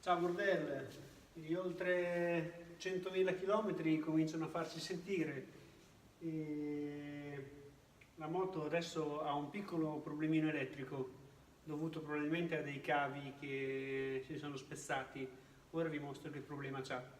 Ciao Bordel, gli oltre 100.000 km cominciano a farsi sentire e la moto adesso ha un piccolo problemino elettrico dovuto probabilmente a dei cavi che si sono spezzati. Ora vi mostro che problema c'ha.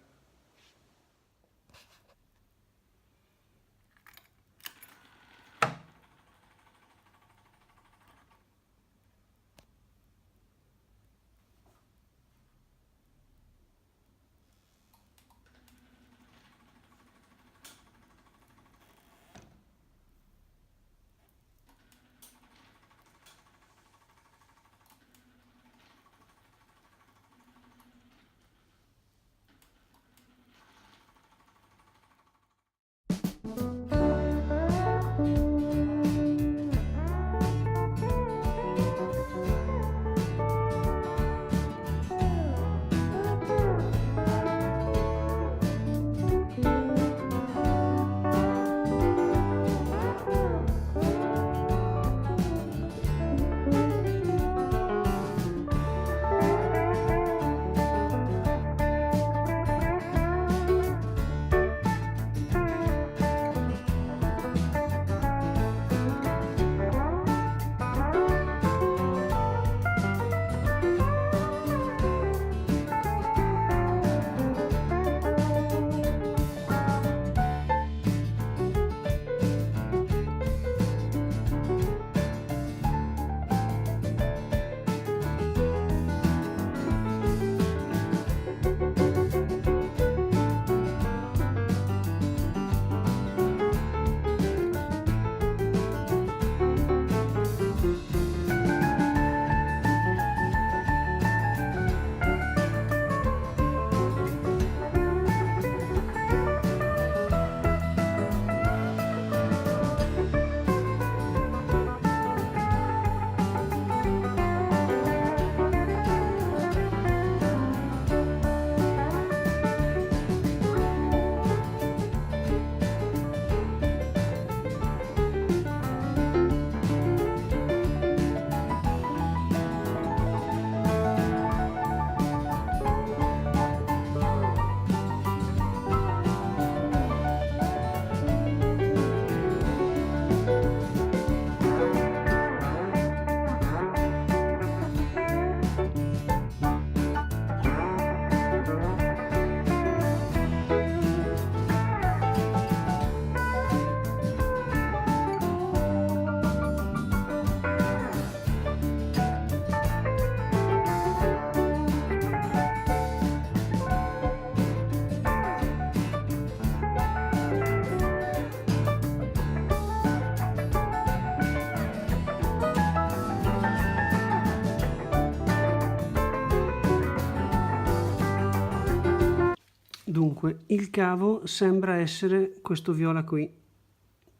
Dunque, il cavo sembra essere questo viola qui,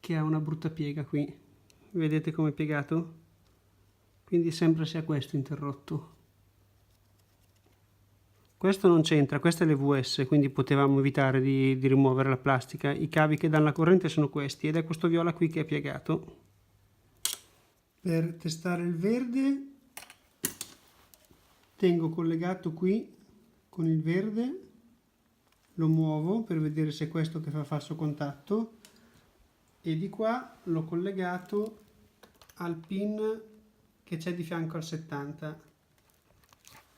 che ha una brutta piega qui. Vedete come è piegato? Quindi sembra sia questo interrotto. Questo non c'entra, questa è l'EVS, quindi potevamo evitare di rimuovere la plastica. I cavi che danno la corrente sono questi ed è questo viola qui che è piegato. Per testare il verde tengo collegato qui con il verde. Lo muovo per vedere se è questo che fa falso contatto e di qua l'ho collegato al pin che c'è di fianco al 70.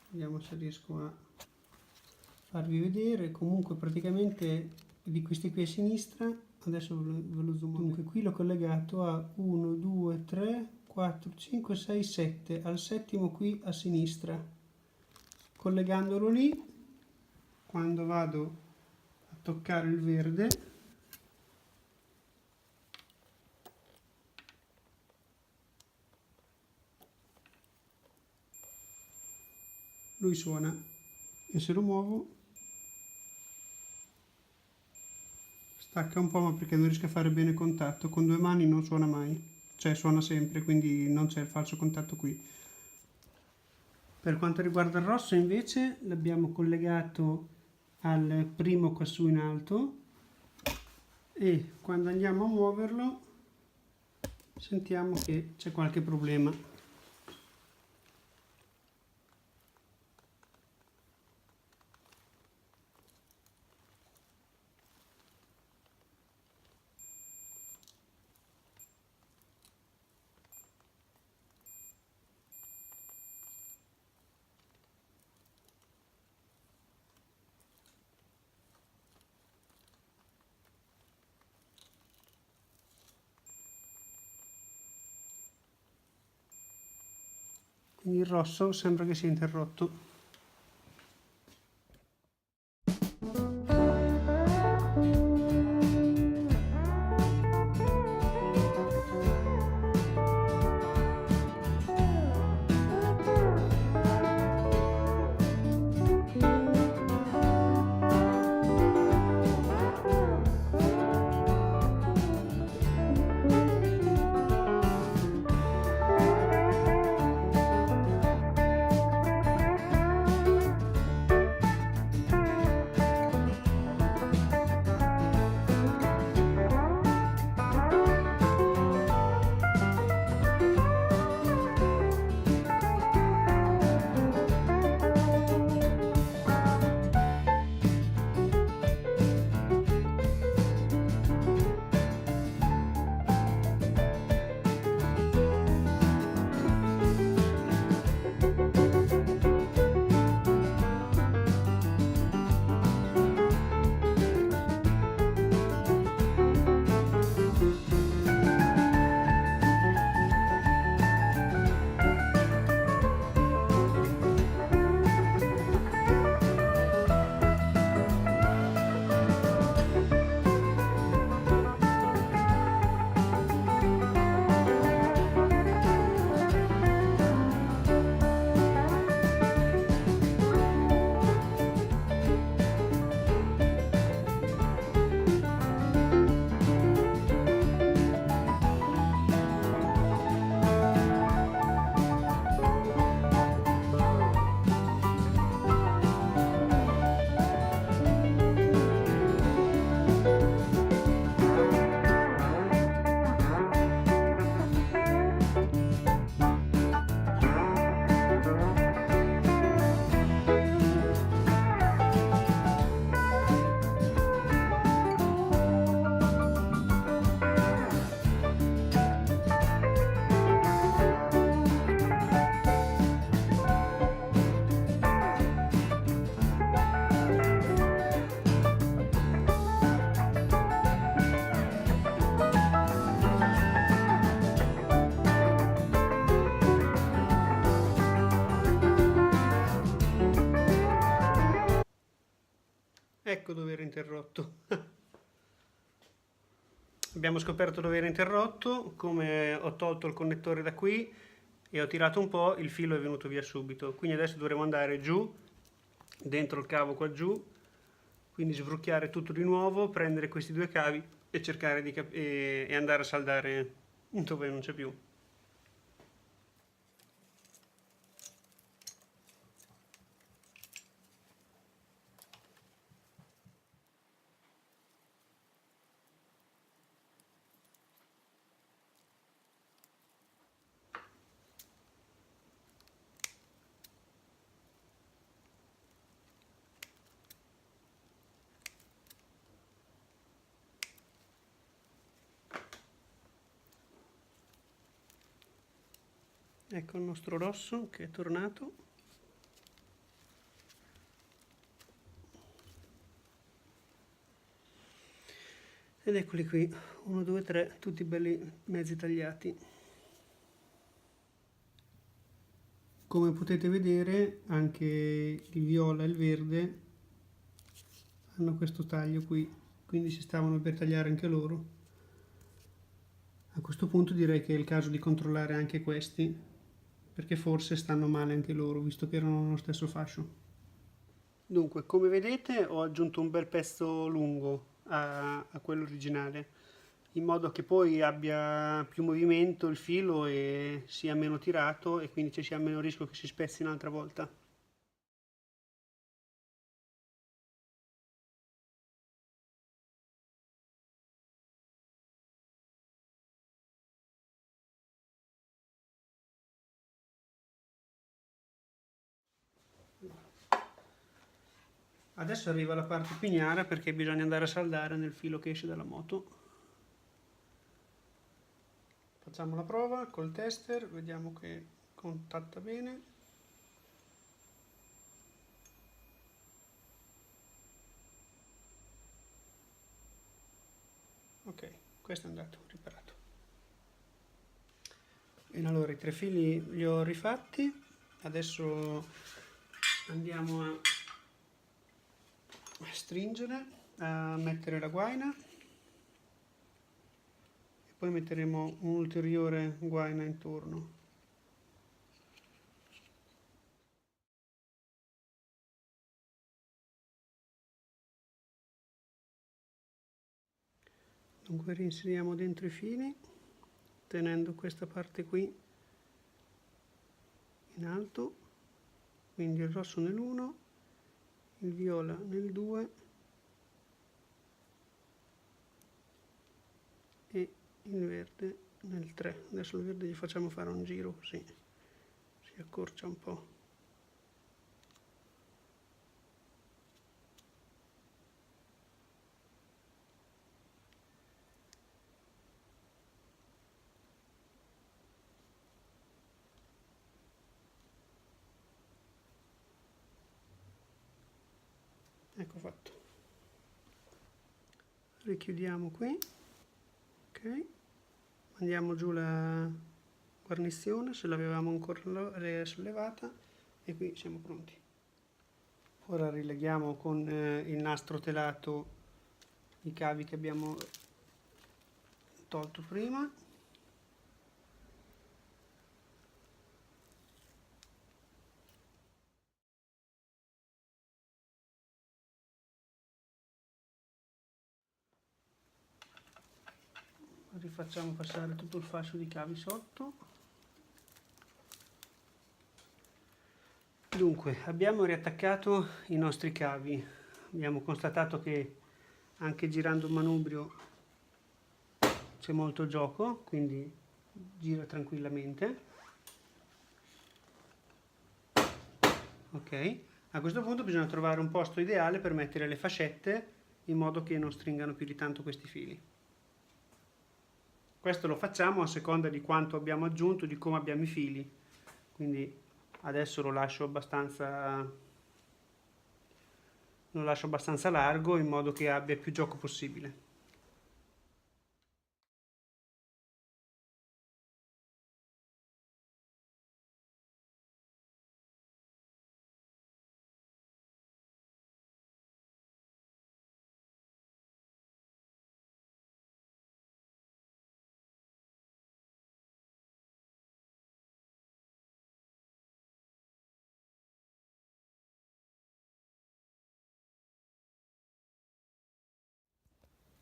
Vediamo se riesco a farvi vedere. Comunque praticamente di questi qui a sinistra, adesso ve lo zoom. Dunque qui l'ho collegato a 1, 2, 3, 4, 5, 6, 7, al settimo qui a sinistra. Collegandolo lì, quando vado toccare il verde lui suona e se lo muovo stacca un po', ma perché non riesco a fare bene contatto. Con due mani non suona mai, cioè suona sempre, quindi non c'è il falso contatto qui. Per quanto riguarda il rosso invece l'abbiamo collegato al primo qua su in alto e quando andiamo a muoverlo sentiamo che c'è qualche problema. quindi il rosso sembra che sia interrotto. Ecco dove era interrotto. Abbiamo scoperto dove era interrotto, come ho tolto il connettore da qui e ho tirato un po', il filo è venuto via subito. Quindi adesso dovremo andare giù, dentro il cavo qua giù, quindi sbrucchiare tutto di nuovo, prendere questi due cavi e cercare di e andare a saldare dove non c'è più. Ecco il nostro rosso che è tornato. Ed eccoli qui, 1, 2, 3, tutti belli mezzi tagliati. Come potete vedere anche il viola e il verde hanno questo taglio qui, quindi si stavano per tagliare anche loro. A questo punto direi che è il caso di controllare anche questi, perché forse stanno male anche loro, visto che erano nello stesso fascio. Dunque, come vedete ho aggiunto un bel pezzo lungo a quello originale, in modo che poi abbia più movimento il filo e sia meno tirato e quindi ci sia meno rischio che si spezzi un'altra volta. Adesso arriva la parte più ignara perché bisogna andare a saldare nel filo che esce dalla moto. Facciamo la prova col tester, vediamo che contatta bene. Ok, questo è andato, riparato. E allora i tre fili li ho rifatti. Adesso andiamo a stringere, a mettere la guaina e poi metteremo un'ulteriore guaina intorno. Dunque reinseriamo dentro i fili tenendo questa parte qui in alto, quindi il rosso nell'1, il viola nel 2 e il verde nel 3. Adesso il verde gli facciamo fare un giro così si accorcia un po'. Ecco fatto. Richiudiamo qui, ok, mandiamo giù la guarnizione se l'avevamo ancora sollevata e qui siamo pronti. Ora rileghiamo con il nastro telato i cavi che abbiamo tolto prima. Rifacciamo passare tutto il fascio di cavi sotto. Dunque, abbiamo riattaccato i nostri cavi, abbiamo constatato che anche girando il manubrio c'è molto gioco, quindi gira tranquillamente. Ok, a questo punto bisogna trovare un posto ideale per mettere le fascette in modo che non stringano più di tanto questi fili. Questo lo facciamo a seconda di quanto abbiamo aggiunto, di come abbiamo i fili, quindi adesso lo lascio abbastanza largo in modo che abbia più gioco possibile.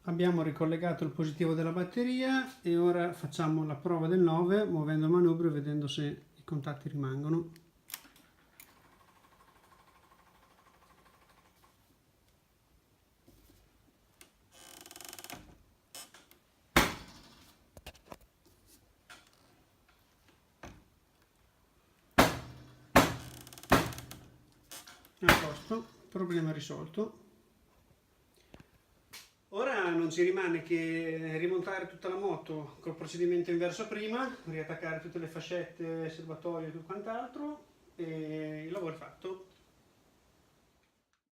Abbiamo ricollegato il positivo della batteria e ora facciamo la prova del 9 muovendo il manubrio e vedendo se i contatti rimangono. A posto, problema risolto. Ora non ci rimane che rimontare tutta la moto col procedimento inverso prima, riattaccare tutte le fascette, serbatoio e tutto quant'altro e il lavoro è fatto.